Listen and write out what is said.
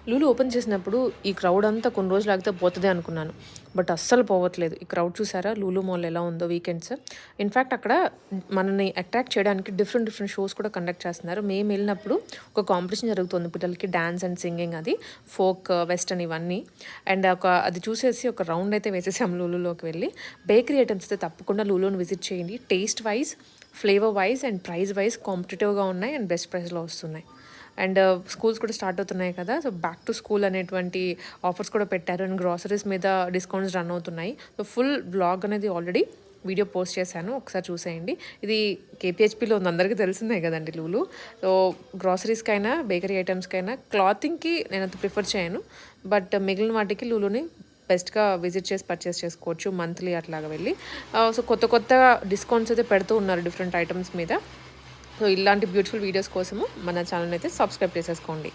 Lulu open చేసినప్పుడు ఈ crowd అంతా కొన్ని రోజులు ఆగితే పోతదే అనుకున్నాను. బట్ అస్సలు పోవట్లేదు. ఈ క్రౌడ్ చూసారా లూలు మాల్ ఎలా ఉందో వీకెండ్స్. ఇన్‌ఫాక్ట్ అక్కడ మనల్ని అట్రాక్ట్ చేయడానికి డిఫరెంట్ షోస్ కూడా కండక్ట్ చేస్తున్నారు. మేమెళ్ళినప్పుడు ఒక కాంపిటీషన్ జరుగుతుంది పిల్లలకి డాన్స్ అండ్ సింగింగ్ అది. ఫోక్, వెస్టర్న్ ఇవన్నీ. అండ్ అది చూసేసి ఒక రౌండ్ అయితే వేసేసాం లూలులోకి వెళ్ళి. బేకరీ ఐటెమ్స్ అయితే తప్పకుండా లూలుని విజిట్ చేయండి. Taste wise, flavour wise and price wise కాంపిటీటివ్‌గా ఉన్నాయి అండ్ బెస్ట్ ప్రైస్‌లో వస్తున్నాయి. అండ్ స్కూల్స్ కూడా స్టార్ట్ అవుతున్నాయి కదా! సో, బ్యాక్ టు స్కూల్ అనేటువంటి ఆఫర్స్ కూడా పెట్టారు. అండ్ గ్రాసరీస్ మీద డిస్కౌంట్స్ రన్ అవుతున్నాయి. సో, ఫుల్ వ్లాగ్ అనేది ఆల్రెడీ వీడియో పోస్ట్ చేశాను. ఒకసారి చూసేయండి. ఇది కేపీహెచ్‌పీలో ఉంది. అందరికీ తెలిసిందే కదండీ లూలు. సో, గ్రాసరీస్‌కైనా, బేకరీ ఐటెమ్స్‌కైనా, క్లాతింగ్‌కి నేనంత ప్రిఫర్ చేయను. బట్ మిగిలిన వాటికి లూలుని బెస్ట్‌గా విజిట్ చేసి పర్చేస్ చేసుకోవచ్చు. మంత్లీ అట్లాగా వెళ్ళి. సో, కొత్త డిస్కౌంట్స్ అయితే పెడుతూ ఉన్నారు డిఫరెంట్ ఐటెమ్స్ మీద. సో, ఇలాంటి బ్యూటిఫుల్ వీడియోస్ కోసము మన ఛానల్‌ని అయితే సబ్స్క్రైబ్ చేసేసుకోండి.